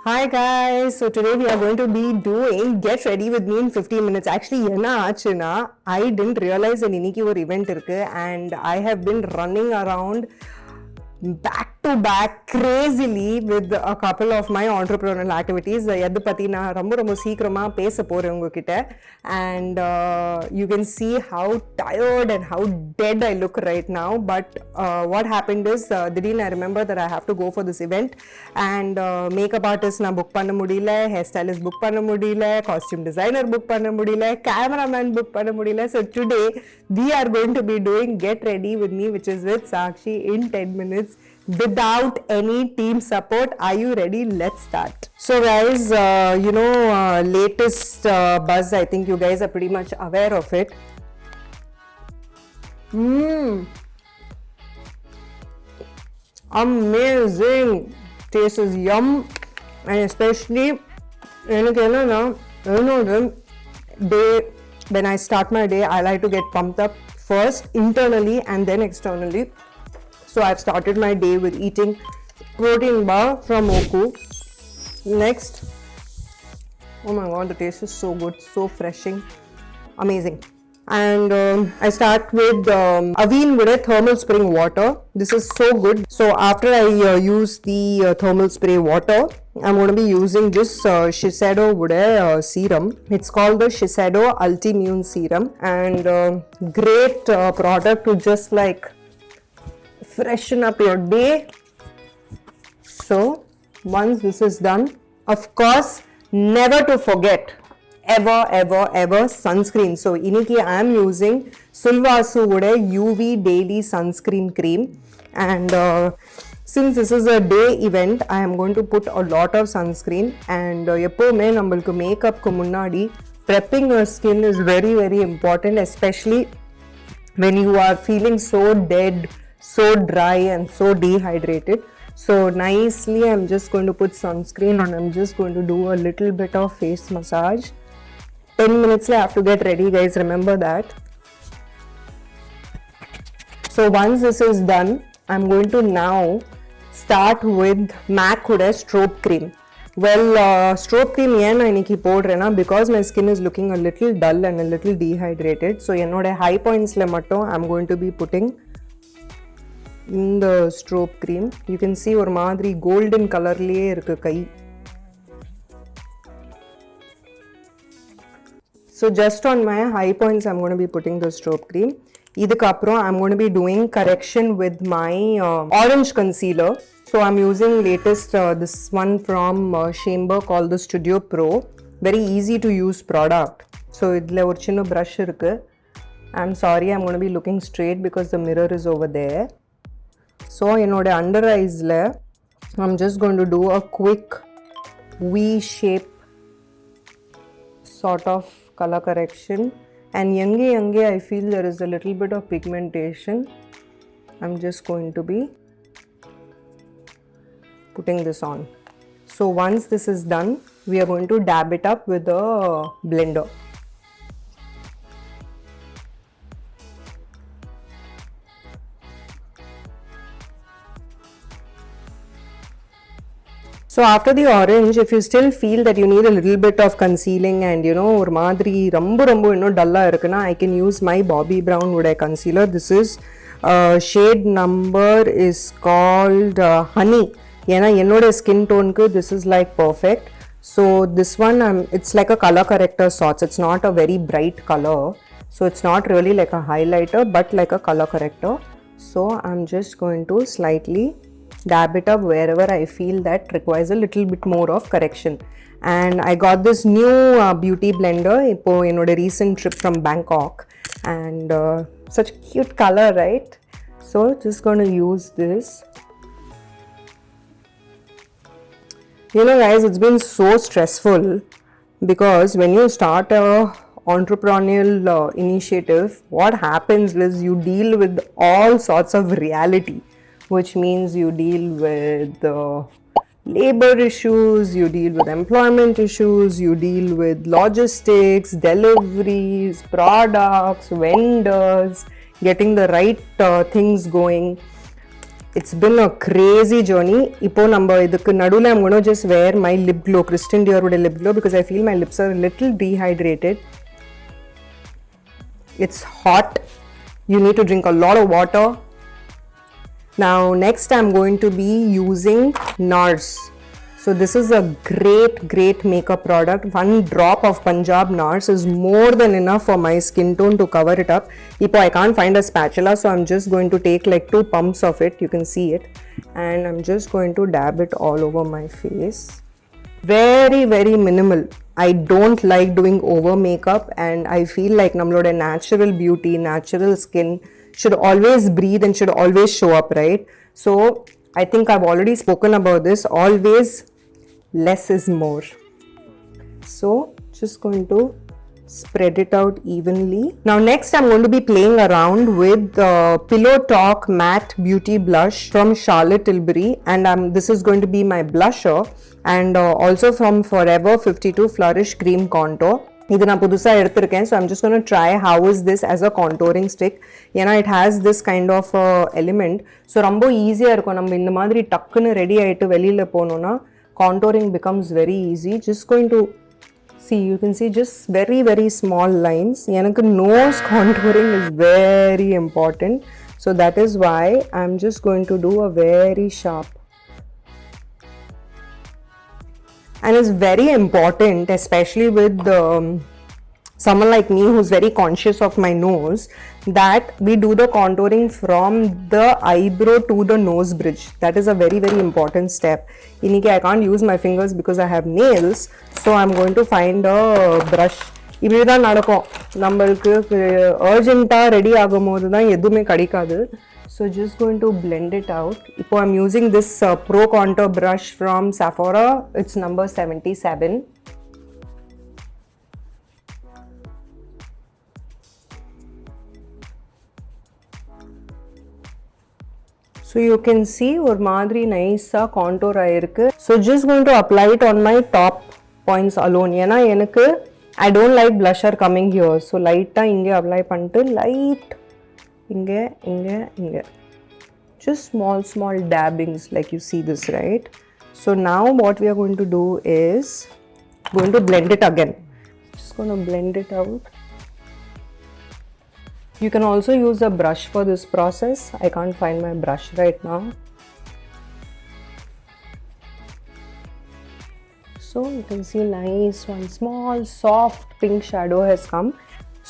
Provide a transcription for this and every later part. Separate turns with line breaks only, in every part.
Hi guys, so today we are going to be doing Get Ready With Me in 15 minutes. Actually, என்ன ஆச்சுன்னா I didn't realize that இன்னைக்கு ஒரு event இருக்கு and I have been running around back to back crazily with a couple of my entrepreneurial activities. எது பத்தி நான் ரொம்ப சீக்கிரமா பேச போறேன் உங்ககிட்ட and you can see how tired and how dead I look right now, but what happened is திடீர்னு I remember that I have to go for this event and makeup artist நான் book பண்ண முடியல, hair stylist book பண்ண முடியல, costume designer book பண்ண முடியல, cameraman book பண்ண முடியல. So today we are going to be doing Get Ready With Me, which is with Sakshi in 10 minutes without any team support. Are you ready? Let's start. So guys, latest buzz, I think you guys are pretty much aware of it. Amazing. Taste is yum. And especially when I start my day, I like to get pumped up first internally and then externally. So I've started my day with eating protein bar from Oku. Next, oh my god, the taste is so good, so refreshing, amazing. And I start with Aveen with a thermal spring water. This is so good. So after I use the thermal spray water, I'm going to be using this Shiseido with a serum. It's called the Shiseido Ultimune Serum, and great product to just like freshen up your day. So once this is done, of course, never to forget ever sunscreen. So iniki I am using Sulvasu Ude UV Daily Sunscreen Cream, and since this is a day event, I am going to put a lot of sunscreen. And எப்போமே நம்மளுக்கு மேக்கப்க்கு முன்னாடி prepping your skin is very important, especially when you are feeling so dead, so dry and so dehydrated. So nicely I'm just going to put sunscreen and I'm just going to do a little bit of face massage. 10 minutes I have to get ready, guys, remember that. So once this is done, I'm going to now start with MAC Ude strobe cream. Well, strobe cream yen iniki podrena because my skin is looking a little dull and a little dehydrated. So enoda high points la mattum I'm going to be putting in the strobe cream. You can see ஒரு மாதிரி golden color liye irukku kai. So just on my high points I'm going to be putting the strobe cream. Idukku appuram I'm going to be doing correction with my orange concealer. So I'm using latest this one from Chamber called the Studio Pro. Very easy to use product. So idla or chinna brush irukku. I'm sorry, I'm going to be looking straight because the mirror is over there. So enoda under eyes la I'm just going to do a quick V shape sort of color correction, and yange I feel there is a little bit of pigmentation. I'm just going to be putting this on. So once this is done, we are going to dab it up with a blender. So after the orange, if you still feel that you need a little bit of concealing and ஒரு மாதிரி ரொம்ப இன்னும் டல்லா இருக்குன்னா, I can use my Bobbi Brown wood eye concealer. This is shade number is called Honey. ஏன்னா என்னோட skin tone க்கு this is like perfect. So this one it's like a color corrector sorts. It's not a very bright color, so it's not really like a highlighter but like a color corrector. So I'm just going to slightly dab it up wherever I feel that requires a little bit more of correction. And I got this new beauty blender ipo enoda recent trip from Bangkok, and such a cute color, right? So just going to use this. Guys, it's been so stressful because when you start a entrepreneurial initiative, what happens is you deal with all sorts of reality, which means you deal with labor issues, you deal with employment issues, you deal with logistics, deliveries, products, vendors, getting the right things going. It's been a crazy journey. Ipo number idukku nadula I'm going to just wear my lip glow, Christian Dior lip glow, because I feel my lips are a little dehydrated. It's hot. You need to drink a lot of water. Now next I'm going to be using NARS. So this is a great makeup product. One drop of Punjab NARS is more than enough for my skin tone to cover it up. Ipo I can't find a spatula, so I'm just going to take like 2 pumps of it. You can see it. And I'm just going to dab it all over my face. Very minimal. I don't like doing over makeup, and I feel like nammaloda natural beauty, natural skin should always breathe and should always show up, right? So I think I've already spoken about this. Always less is more. So just going to spread it out evenly. Now next I'm going to be playing around with Pillow Talk Matte Beauty Blush from Charlotte Tilbury, and this is going to be my blusher, and also from Forever 52 Flourish Cream Contour. இது நான் புதுசா எடுத்துர்க்கேன். So I'm just going to try how is this as a contouring stick. ஏன்னா it has this kind of element. So ரொம்ப ஈஸியா இருக்கும். நம்ம இந்த மாதிரி டக்குன்னு ரெடி ஆயிட்டு வெளியில போனோம்னா contouring becomes very easy. Just going to see, you can see just very small lines. எனக்கு nose contouring is very important. So that is why I'm just going to do a very sharp. And it's very important, especially with someone like me who's very conscious of my nose, that we do the contouring from the eyebrow to the nose bridge. That is a very important step. Iniki I can't use my fingers because I have nails, so I'm going to find a brush. இப்படி தான் நடக்கும். நம்மளுக்கு urgent-ஆ ready ஆகும்போது தான் எதுவுமே கிடைக்காது. So just going to blend it out. Now I'm using this Pro Contour brush from Sephora. It's number 77. So you can see or madri nice contour aayirukku. So just going to apply it on my top points alone. Yena enakku I don't like blusher coming here. So light ah inge apply pannittu light inge. Just small dabbings like you see this, right? So now what we are going to do is going to blend it again. Just going to blend it out. You can also use a brush for this process. I can't find my brush right now. So you can see nice one small soft pink shadow has come.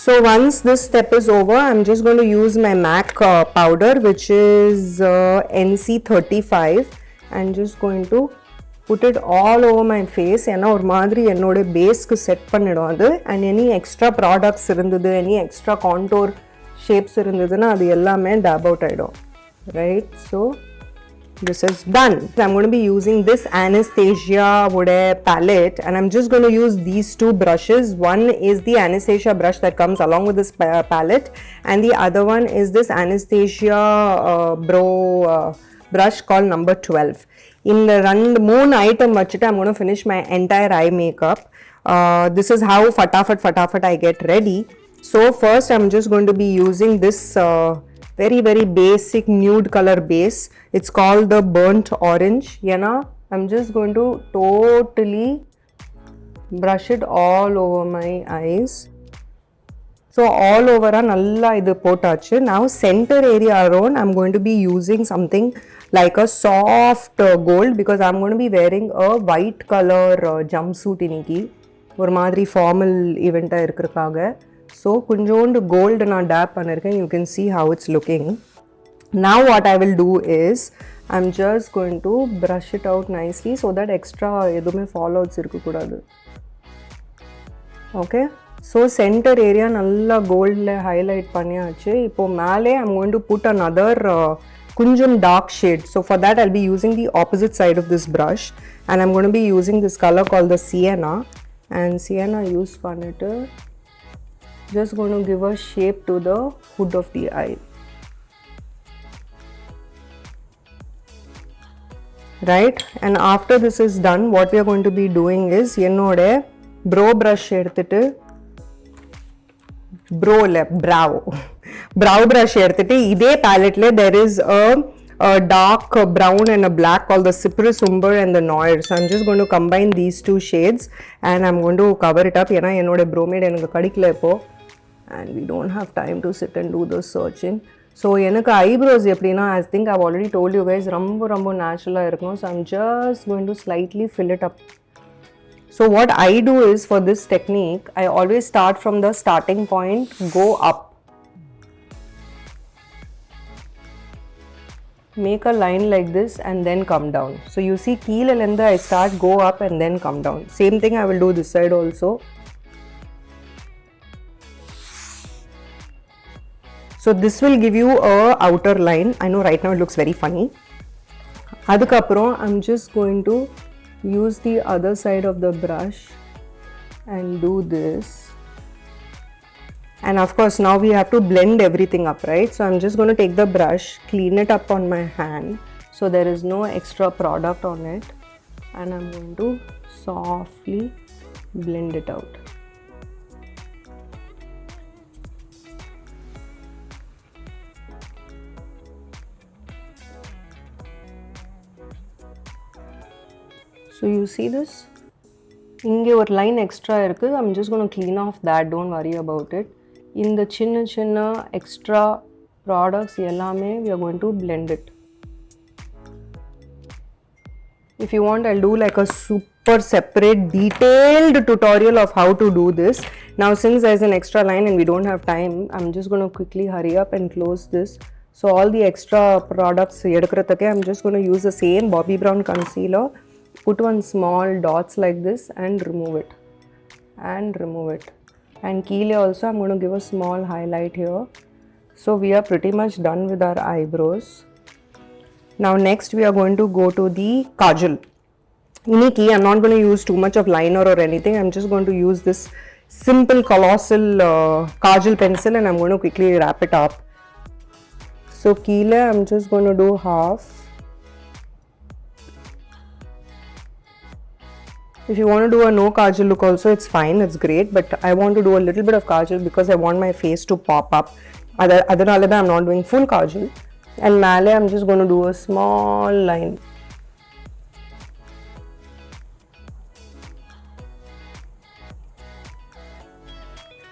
So once this step is over, I'm just going to use my MAC powder, which is NC35, and just going to put it all over my face. ஏன்னா ஒரு மாதிரி என்னோட பேஸ்க்கு set பண்ணிடும் அது. And any extra products இருந்தது, any extra contour shapes இருந்ததுன்னா அது எல்லாமே dab out ஆயிடும், right? So this is done. I'm going to be using this Anastasia palette, and I'm just going to use these 2 brushes. One is the Anastasia brush that comes along with this palette, and the other one is this Anastasia brow brush called number 12. In the moon item vachita, I'm going to finish my entire eye makeup. This is how fatafat I get ready. So first I'm just going to be using this very basic nude color base. It's called the burnt orange. Yana, I'm just going to totally brush it all over my eyes. So all over nalla idu potachu. Now center area around I'm going to be using something like a soft gold, because I'm going to be wearing a white color jumpsuit iniki. ஒரு மாதிரி formal event இருக்குறதுக்காக. So kunjondu gold na dab pannirken. You can see how it's looking. Now what I will do is I'm just going to brush it out nicely so that extra edume fallouts irukku kudadu. Okay, so center area nalla gold la highlight panniyaachu. Ipo male I'm going to put another kunjam dark shade. So for that I'll be using the opposite side of this brush, and I'm going to be using this color called the sienna, and sienna use pannittu just going to give a shape to the hood of the eye, right? And after this is done, what we are going to be doing is என்னோட brow brush எடுத்துட்டு brow brush எடுத்துட்டு இதே palette there is a a dark brown and a black called the Cypress Umber and the Noir. So I'm just going to combine these two shades and I'm going to cover it up. Yena enoda bromide enakku kadikla ipo and we don't have time to sit and do the searching. So enakku eyebrows eplina, I think I've already told you guys, rombo natural ah irukum. So I'm just going to slightly fill it up. So what I do is, for this technique, I always start from the starting point, go up. Make a line like this and then come down. So you see, keelalenda I start, go up and then come down. Same thing I will do this side also. So this will give you a outer line. I know right now it looks very funny. Adukaprom I'm just going to use the other side of the brush and do this. And of course now we have to blend everything up, right? So I'm just going to take the brush, clean it up on my hand so there is no extra product on it, and I'm going to softly blend it out. So you see this? Inge or line extra irukku. I'm just going to clean off that, don't worry about it. In the chinna extra products ellame we are going to blend it. If you want, I'll do like a super separate detailed tutorial of how to do this. Now since there's an extra line and we don't have time, I'm just going to quickly hurry up and close this. So all the extra products edukradhukku I'm just going to use the same Bobbi Brown concealer, put one small dots like this and remove it. And keele also I'm going to give a small highlight here. So we are pretty much done with our eyebrows. Now next we are going to go to the kajal. Iniki I'm not going to use too much of liner or anything. I'm just going to use this simple colossal kajal pencil and I'm going to quickly wrap it up. So keele I'm just going to do half. If you want to do a no kajal look also, it's fine, it's great, but I want to do a little bit of kajal because I want my face to pop up. Adanalada I'm not doing full kajal. And male I'm just going to do a small line.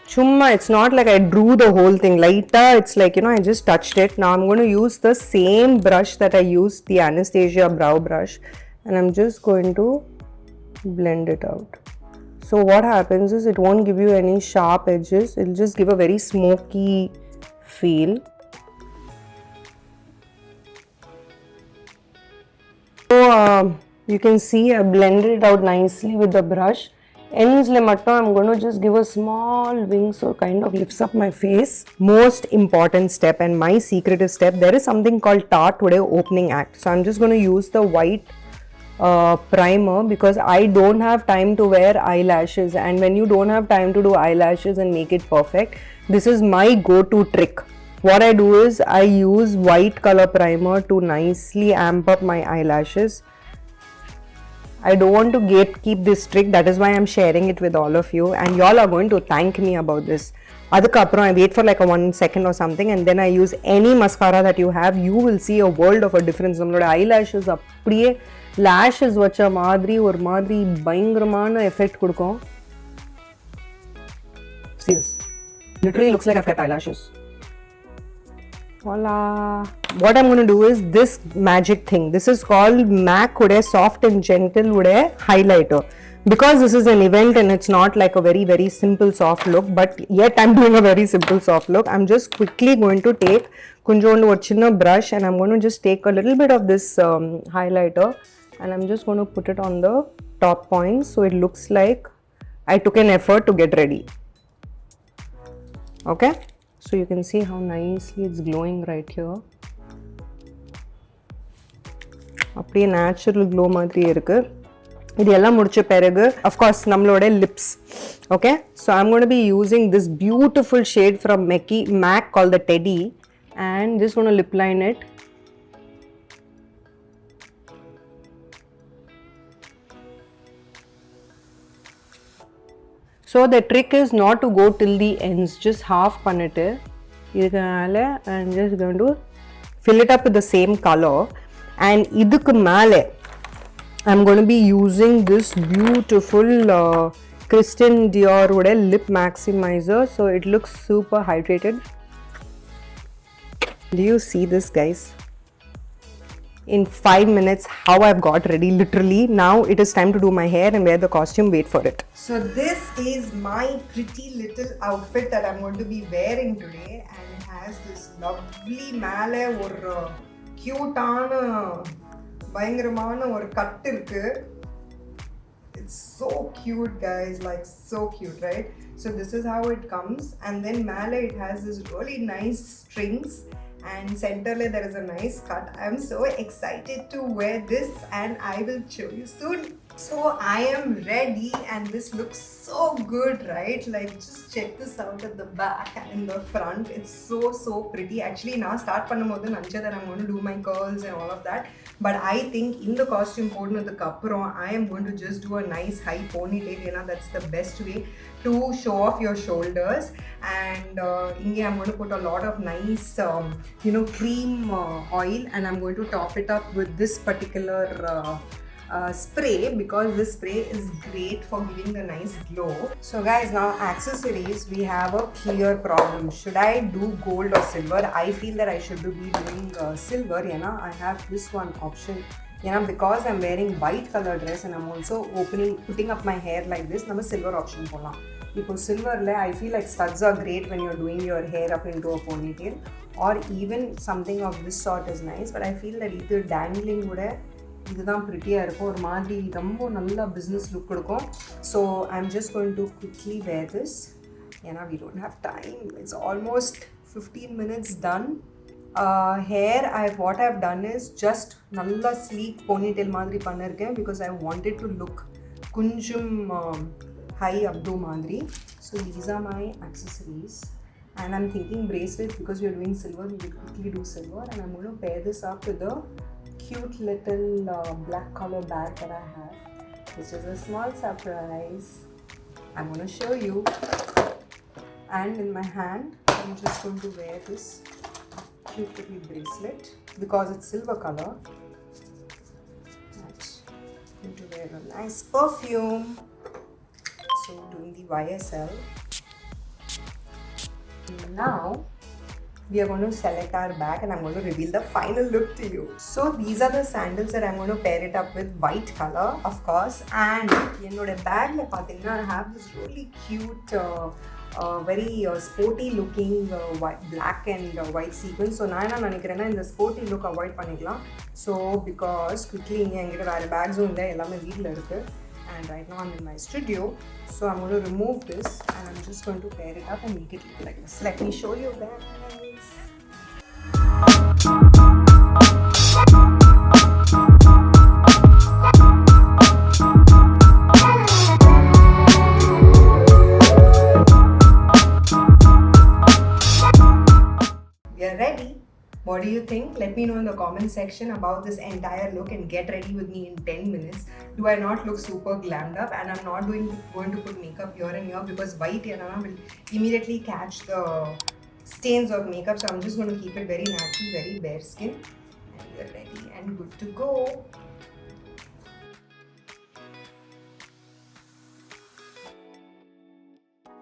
Chumma, it's not like I drew the whole thing. Lighta, it's like, you know, I just touched it. Now I'm going to use the same brush that I used, the Anastasia brow brush, and I'm just going to blend it out. So what happens is it won't give you any sharp edges, it'll just give a very smoky feel. So you can see I blended it out nicely with the brush. Ends le mattum I'm going to just give a small wing so kind of lifts up my face. Most important step and my secretive step, there is something called Tarte Today Opening Act. So I'm just going to use the white primer because I don't have time to wear eyelashes, and when you don't have time to do eyelashes and make it perfect, this is my go-to trick. What I do is I use white color primer to nicely amp up my eyelashes. I don't want to keep this trick, that is why I'm sharing it with all of you, and y'all are going to thank me about this. Adukapram I wait for like a 1 second or something and then I use any mascara that you have. You will see a world of a difference. Nammaloda eyelashes appadiye lashes vacha madri or madri bayangaramana effect kudukum. See this, literally looks like I've got eyelashes. Voila. What I'm going to do is this magic thing. This is called MAC Ude Soft and Gentle Ude Highlighter. Because this is an event and it's not like a very simple soft look, but yet I'm doing a very simple soft look. I'm just quickly going to take kunjondu or chinna brush and I'm going to just take a little bit of this highlighter and I'm just going to put it on the top points so it looks like I took an effort to get ready. Okay, so you can see how nicely it's glowing right here. அப்படியே natural glow மாதிரி இருக்கு. இது எல்லாம் முடிச்ச பிறகு of course நம்மளோட lips. Okay, so I'm going to be using this beautiful shade from MAC called the Teddy and just going to lip line it. So the trick is not to go till the ends, just half பண்ணிட்டு இதுக்கு மேல I'm just going to fill it up with the same color. And idukku male I'm going to be using this beautiful Christian Dior lip maximizer, so it looks super hydrated. Do you see this, guys? In 5 minutes how I've got ready, literally. Now it is time to do my hair and wear the costume. Wait for it. So this is my pretty little outfit that I'm going to be wearing today, and it has this lovely male or cute ana பயங்கரமான ஒரு cut இருக்கு. It's so cute, guys, like so cute, right? So this is how it comes, and then male it has this really nice strings, and center there is a nice cut. I'm so excited to wear this, and I will show you soon. So I am ready, and this looks so good, right? Like, just check this out at the back and in the front. It's so pretty. Actually, now start பண்ணும்போது நினைச்சேன் that I'm going to do my curls and all of that, but I think in the costume போடுனதுக்கு அப்புறம் I am going to just do a nice high ponytail. You know, that's the best way to show off your shoulders. And inge I'm going to put a lot of nice cream oil, and I'm going to top it up with this particular spray, because this spray is great for giving the nice glow. So guys, now accessories, we have a clear problem. Should I do gold or silver? I feel that I should be doing silver. I have this one option, because I'm wearing white color dress and I'm also putting up my hair like this. Nama silver option polam. Because silver I feel like studs are great when you're doing your hair up into a ponytail, or even something of this sort is nice, but I feel that either dangling would இதுதான் pretty-ஆ இருக்கும், ஒரு மாதிரி ரொம்ப நல்ல business look கொடுக்கும். So I'm just going to quickly wear this. We don't have time. It's almost 15 minutes done. Hair, what I've done is just நல்ல sleek ponytail மாதிரி பண்ணிருக்கேன், because I wanted to look கொஞ்சம் high updo மாதிரி. So these are my accessories, and I'm thinking bracelet, because we're doing silver, we will quickly do silver. And I'm going to pair this up with the cute little black color bag that I have, which is a small surprise. I'm going to show you. And in my hand, I'm just going to wear this cute little bracelet, because it's silver color. I'm going to wear a nice perfume. So doing the YSL. Now we are going to select our bag, and I'm going to reveal the final look to you. So these are the sandals that I'm going to pair it up with white color, of course. And என்னோட பேக்ல பாத்தீங்கன்னா I have this really cute very sporty looking black and white sequins. So நான் என்ன நினைக்கிறேன்னா இந்த sporty look avoid பண்ணிக்கலாம். So because quickly இங்க என்கிட்ட வேற பேக்ஸும் இல்லை, எல்லாமே வீட்ல இருக்கு. And right now I'm in my studio, so I'm going to remove this, and I'm just going to pair it up and make it look like this. Let me show you guys. We are ready. What do you think? Let me know in the comment section about this entire look, and get ready with me in 10 minutes. Do I not look super glammed up? And I'm not going to put makeup here and here, because white will immediately catch the stains of makeup. So I'm just going to keep it very natural, very bare skin. And we're ready and good to go.